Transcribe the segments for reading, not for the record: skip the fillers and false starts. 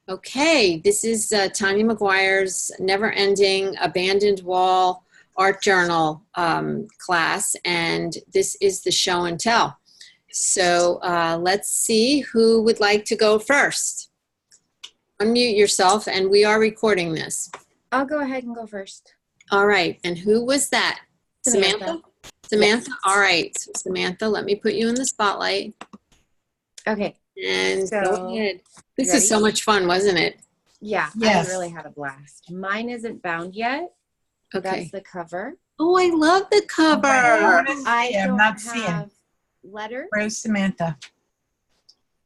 Okay, this is Tanya McGuire's never-ending abandoned wall art journal class, and this is the show and tell. So let's see who would like to go first. Unmute yourself, and we are recording this. I'll go ahead and go first. All right, and who was that? Samantha? Samantha? Yes. All right, so Samantha, let me put you in the spotlight. Okay. And so, go ahead. This is so much fun, wasn't it? Yeah, yes. I really had a blast. Mine isn't bound yet. Okay. That's the cover. Oh, I love the cover. I don't have letters. Where's Samantha?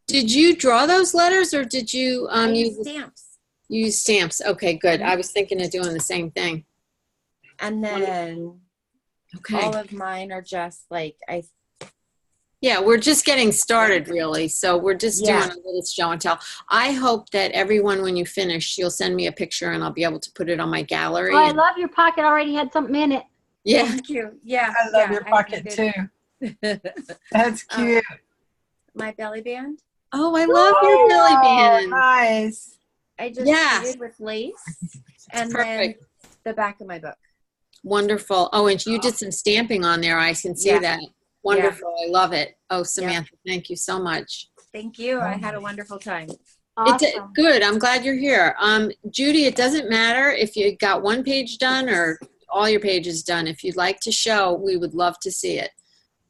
Did you draw those letters, or did you use stamps? Use stamps. Okay, good. I was thinking of doing the same thing. And then all of mine are just like yeah, we're just getting started, really. So we're just doing a little show and tell. I hope that everyone, when you finish, you'll send me a picture and I'll be able to put it on my gallery. Oh, I love your pocket. Already had something in it. Yeah. Thank you. Yeah. I love your pocket too. That's cute. My belly band. Oh, I love your belly band. Nice. I just did with lace and then the back of my book. Wonderful. Oh, and you did some stamping on there. I can see that. Wonderful. I love it. Oh, Samantha, thank you so much. Thank you. I had a wonderful time. Awesome. Good. I'm glad you're here. Judy, it doesn't matter if you got one page done or all your pages done. If you'd like to show, we would love to see it.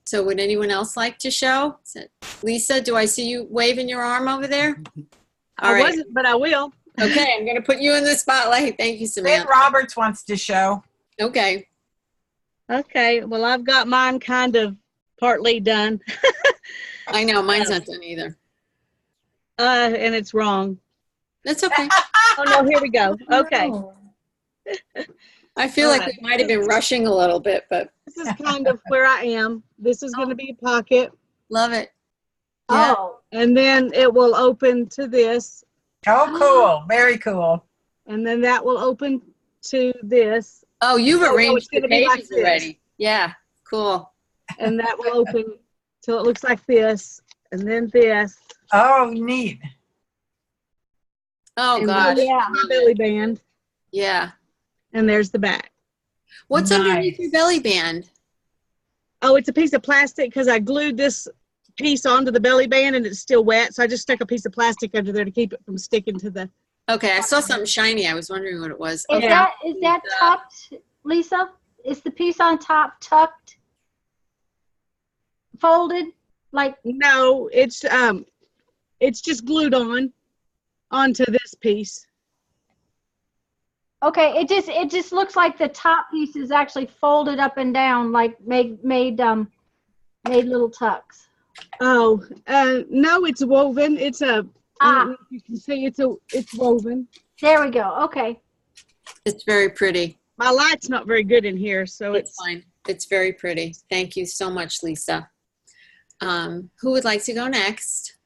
So would anyone else like to show? Lisa, do I see you waving your arm over there? All right. I wasn't, but I will. Okay, I'm going to put you in the spotlight. Thank you, Samantha. Ben Roberts wants to show. Okay. Okay. Well, I've got mine kind of partly done. I know, mine's not done either. And it's wrong. That's okay. Oh no, here we go. Okay. I feel like we might have been rushing a little bit, but this is kind of where I am. This is going to be a pocket. Love it. Yeah. Oh. And then it will open to this. Oh, cool. Very cool. And then that will open to this. Oh, you've arranged the pages already. Yeah, cool. And that will open till it looks like this, and then this. Oh, neat. Oh, gosh. Yeah, my belly band. Yeah. And there's the back. What's underneath your belly band? Oh, it's a piece of plastic because I glued this piece onto the belly band and it's still wet, so I just stuck a piece of plastic under there to keep it from sticking to the... Okay, I saw something shiny. I was wondering what it was. Is that tucked, Lisa? Is the piece on top tucked? Folded? Like no, it's just glued onto this piece. Okay, it just looks like the top piece is actually folded up and down, like made little tucks. Oh, no, it's woven. It's a I don't know if you can see it's woven. There we go. Okay. It's very pretty. My light's not very good in here, so it's fine. It's very pretty. Thank you so much, Lisa. Who would like to go next?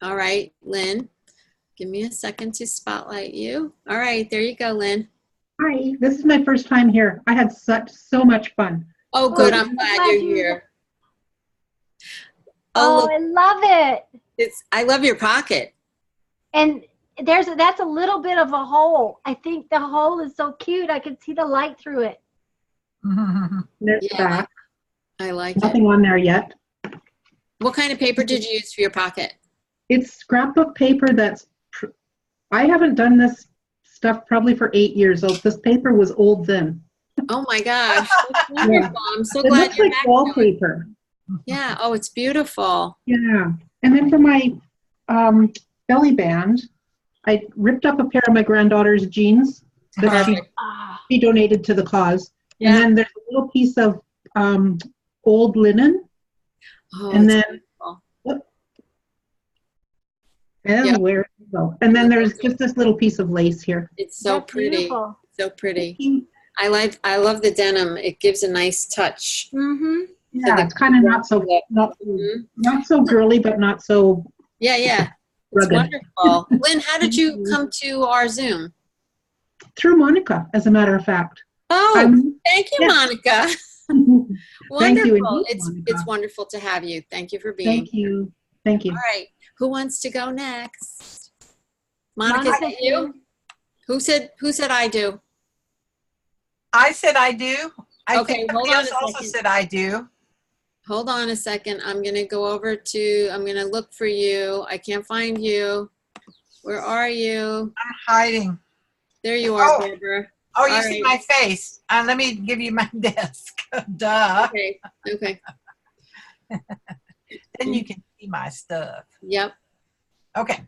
All right, Lynn. Give me a second to spotlight you. All right, there you go, Lynn. Hi, this is my first time here. I had so much fun. Oh, good. I'm glad you're here. Oh, I love it. I love your pocket. And that's a little bit of a hole. I think the hole is so cute. I can see the light through it. There's back. I like Nothing on there yet. What kind of paper did you use for your pocket? It's scrapbook paper I haven't done this stuff probably for 8 years old. This paper was old then. Oh my gosh. That's wonderful. I'm so glad you're back. It looks like wallpaper. Yeah. Oh, it's beautiful. Yeah. And then for my belly band, I ripped up a pair of my granddaughter's jeans that she donated to the cause. Yeah. And then there's a little piece of old linen. Oh, and then where it go? And then there's just this little piece of lace here. It's so pretty. So pretty. I love the denim. It gives a nice touch. Mm-hmm. Yeah, it's kind of not so girly, but not so. Yeah. It's wonderful. Lynn, how did you come to our Zoom? Through Monica, as a matter of fact. Oh, thank you, Monica. Wonderful. Thank you indeed, it's wonderful to have you. Thank you for being here. Thank you. All right. Who wants to go next? Monica, is that you? Who said I do? I said I do. I Okay, think hold somebody on else a also second. said I do. Hold on a second. I'm going to go over to, I'm going to look for you. I can't find you. Where are you? I'm hiding. There you are, Oh. Barbara. Oh, you All see right. my face. Let me give you my desk. Duh. Okay. Okay. Then you can see my stuff. Yep. Okay.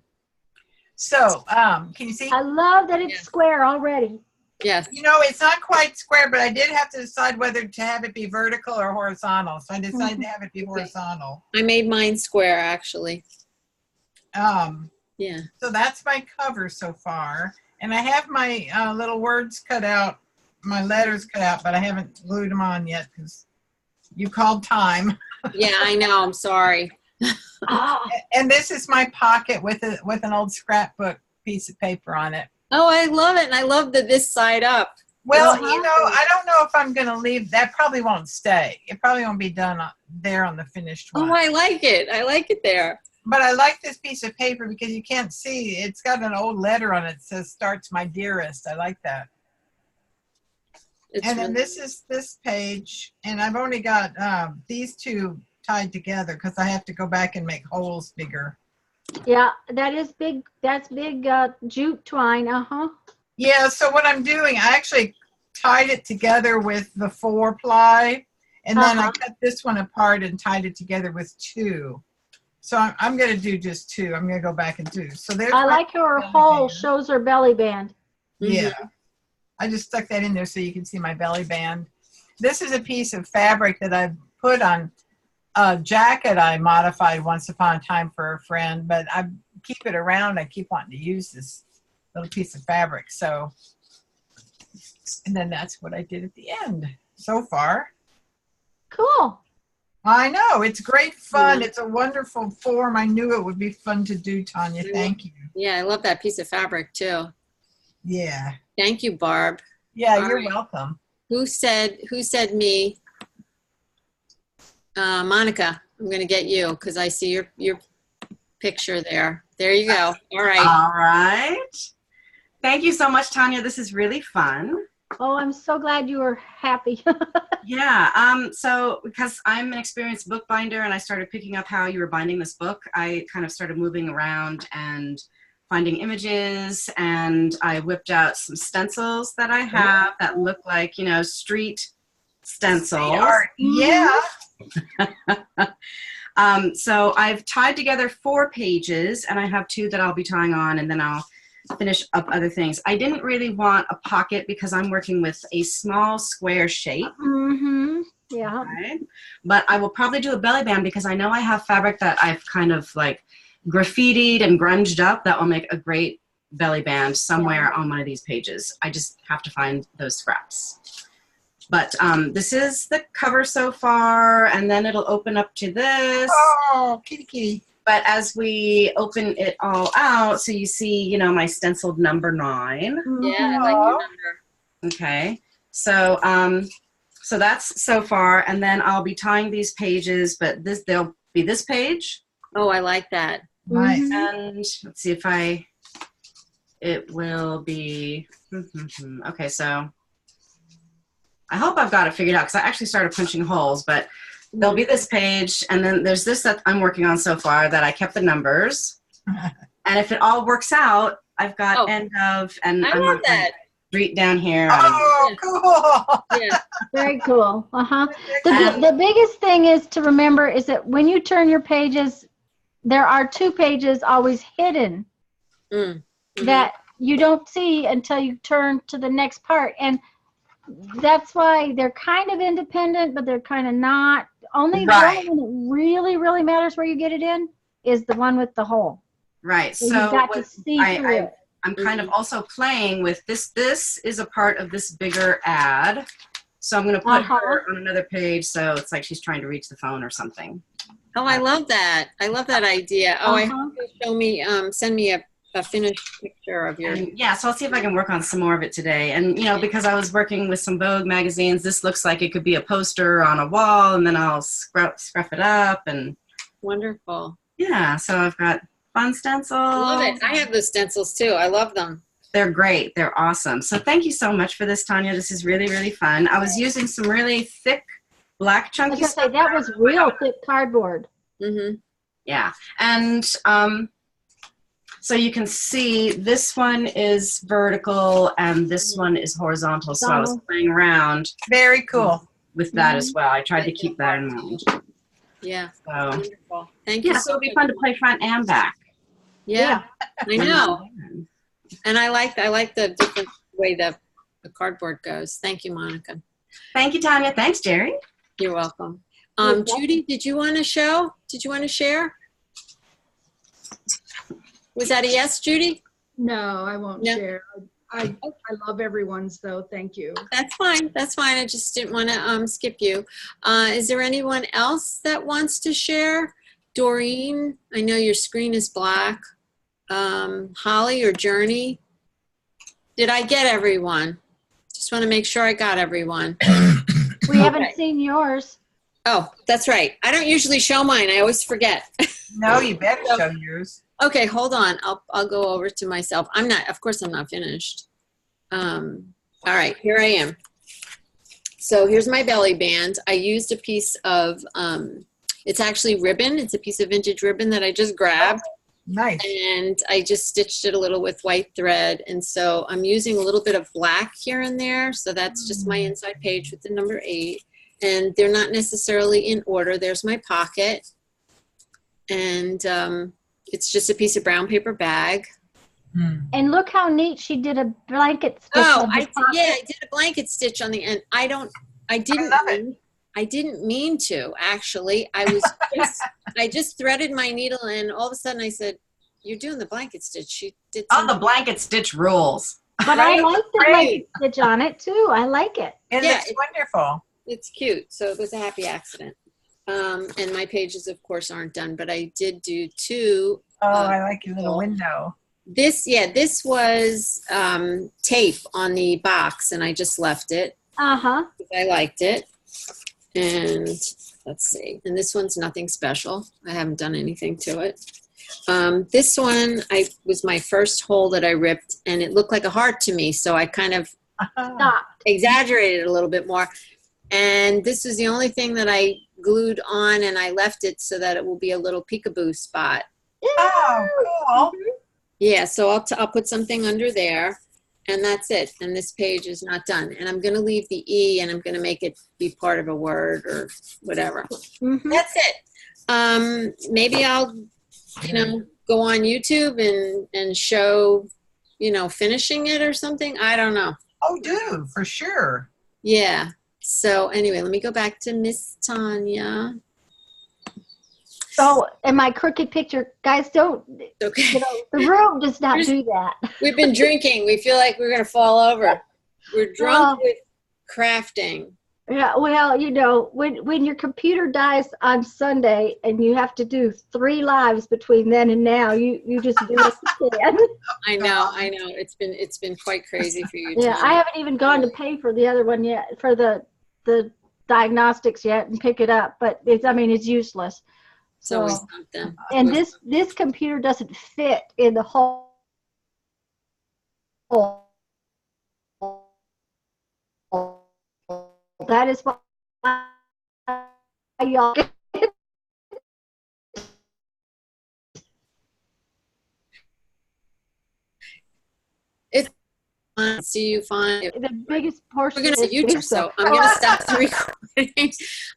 So, can you see? I love that it's Yes. square already. Yes. You know, it's not quite square, but I did have to decide whether to have it be vertical or horizontal. So I decided to have it be horizontal. I made mine square, actually. Yeah. So that's my cover so far. And I have my little words cut out, my letters cut out, but I haven't glued them on yet because you called time. Yeah, I know. I'm sorry. Ah, And this is my pocket with an old scrapbook piece of paper on it. Oh, I love it. And I love this side up. Well, Uh-huh. you know, I don't know if I'm going to leave. That probably won't stay. It probably won't be done there on the finished one. Oh, I like it. I like it there. But I like this piece of paper because you can't see. It's got an old letter on it that says, "Starts my dearest." I like that. It's And then really- this is this page. And I've only got these two tied together because I have to go back and make holes bigger. yeah, that is big. That's big jute twine. Uh-huh. Yeah, so what I'm doing, I actually tied it together with the 4-ply. And then I cut this one apart and tied it together with 2. So I'm going to do just 2. I'm going to go back and do. So there's I my like how her belly hole band. shows her belly band. Yeah. I just stuck that in there so you can see my belly band. This is a piece of fabric that I've put on a jacket I modified once upon a time for a friend, but I keep it around. I keep wanting to use this little piece of fabric. So, and then that's what I did at the end so far. Cool. I know, it's great fun. Yeah. It's a wonderful form. I knew it would be fun to do, Tanya. Thank you. Yeah, I love that piece of fabric too. Yeah. Thank you, Barb. Yeah, All you're right. welcome. Who said me? Monica, I'm going to get you because I see your picture there. There you go. All right. All right. Thank you so much, Tanya. This is really fun. Oh, I'm so glad you were happy. Yeah. So because I'm an experienced bookbinder and I started picking up how you were binding this book, I kind of started moving around and finding images, and I whipped out some stencils that I have that look like, you know, street stencils. Art. Yeah. So I've tied together 4 pages, and I have 2 that I'll be tying on, and then I'll finish up other things. I didn't really want a pocket because I'm working with a small square shape. Mm-hmm. Yeah. Okay. But I will probably do a belly band because I know I have fabric that I've kind of like graffitied and grunged up that will make a great belly band somewhere on one of these pages. I just have to find those scraps. But this is the cover so far, and then it'll open up to this. Oh, kitty kitty. But as we open it all out, so you see, you know, my stenciled number 9. Yeah, I like your number. Okay. So so that's so far, and then I'll be tying these pages, but there'll be this page. Oh, I like that. Nice. And let's see if it will be, okay, so I hope I've got it figured out because I actually started punching holes, but there'll be this page, and then there's this that I'm working on so far that I kept the numbers. And if it all works out, I've got end of, and I I'm love on that. street down here. Oh, cool. Yeah. Very cool. Uh-huh. The biggest thing is to remember is that when you turn your pages, there are 2 pages always hidden that you don't see until you turn to the next part. And that's why they're kind of independent, but they're kind of not. The only one that really, really matters where you get it in is the one with the hole. Right. So So you've got to see through it. I'm kind of also playing with this. This is a part of this bigger ad. So I'm going to put her on another page. So it's like she's trying to reach the phone or something. Oh, I love that. I love that idea. Oh, I hope you show me, send me a finished picture of your. And yeah, so I'll see if I can work on some more of it today. And, you know, because I was working with some Vogue magazines, this looks like it could be a poster on a wall, and then I'll scruff it up. And Wonderful. yeah, so I've got fun stencils. I love it. I have those stencils too. I love them. They're great. They're awesome. So thank you so much for this, Tanya. This is really, really fun. I was using some really thick, black I chunky was gonna say that was real thick cardboard. Mm-hmm. Yeah. And so you can see this one is vertical and this one is horizontal. So I was playing around Very cool. with that as well. I tried to keep that in mind. Yeah. So Wonderful. Thank you yeah, so so it'll be much. fun to play front and back. Yeah. I know. And I like the different way the cardboard goes. Thank you, Monica. Thank you, Tanya. Thanks, Jeri. You're welcome. Judy, did you want to show? Did you want to share? Was that a yes, Judy? No, I won't No. share. I love everyone's though. Thank you. That's fine. That's fine. I just didn't want to skip you. Is there anyone else that wants to share? Doreen, I know your screen is black. Holly or Journey? Did I get everyone? Just want to make sure I got everyone. We haven't seen yours. Oh, that's right. I don't usually show mine. I always forget. No, you better show yours. Okay, hold on. I'll go over to myself. Of course I'm not finished. All right, here I am. So here's my belly band. I used a piece of, it's actually ribbon. It's a piece of vintage ribbon that I just grabbed. Nice. And I just stitched it a little with white thread. And so I'm using a little bit of black here and there. So that's just my inside page with the number 8. And they're not necessarily in order. There's my pocket. And it's just a piece of brown paper bag. And look how neat she did a blanket stitch. Oh, on the pocket. I did a blanket stitch on the end. I didn't mean to, actually. I just threaded my needle and all of a sudden I said, "You're doing the blanket stitch." She did Oh, the blanket stitch rules. But I like the blanket stitch on it too. I like it. It Yeah, looks wonderful. It's cute. So it was a happy accident. And my pages, of course, aren't done, but I did do 2. Oh, I like your little window. This was tape on the box, and I just left it. Uh-huh. I liked it. And let's see. And this one's nothing special. I haven't done anything to it. This one was my first hole that I ripped, and it looked like a heart to me, so I kind of exaggerated it a little bit more. And this was the only thing that I glued on, and I left it so that it will be a little peekaboo spot. Oh, cool. Yeah, so I'll put something under there, and that's it. And this page is not done. And I'm going to leave the E, and I'm going to make it be part of a word or whatever. Mm-hmm. That's it. Maybe I'll, go on YouTube and show, finishing it or something. I don't know. Oh, do, for sure. Yeah. So anyway, let me go back to Miss Tanya. So, in my crooked picture, guys, don't, Okay. the room does not do that. We've been drinking. We feel like we're going to fall over. We're drunk with crafting. Yeah, well, when your computer dies on Sunday and you have to do 3 lives between then and now, you just do what you can. I know. It's been quite crazy for you. Yeah, Tanya. I haven't even gone to pay for the other one yet, for the diagnostics yet, and pick it up. But it's useless. It's always something. And this computer doesn't fit in the hole. That is why y'all. It's fun. See you fine. The biggest portion. We're going to YouTube, so I'm going to stop the recording.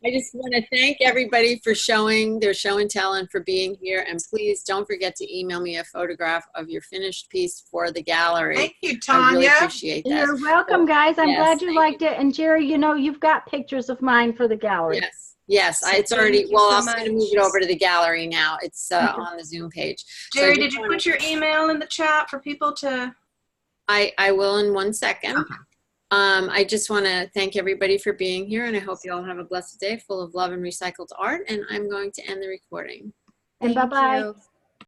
I just want to thank everybody for showing their show and tell and for being here. And please don't forget to email me a photograph of your finished piece for the gallery. Thank you, I really Tanya. appreciate that. You're welcome, guys. I'm Yes, glad you thank liked it. And Jeri, you've got pictures of mine for the gallery. Yes. It's already, Thank you so I'm going to much. move it over to the gallery now. It's on the Zoom page. So Jeri, I did just you wanna- put your email in the chat for people to? I will in 1 second. Okay. I just want to thank everybody for being here, and I hope you all have a blessed day full of love and recycled art. And I'm going to end the recording. And Thank bye-bye. you.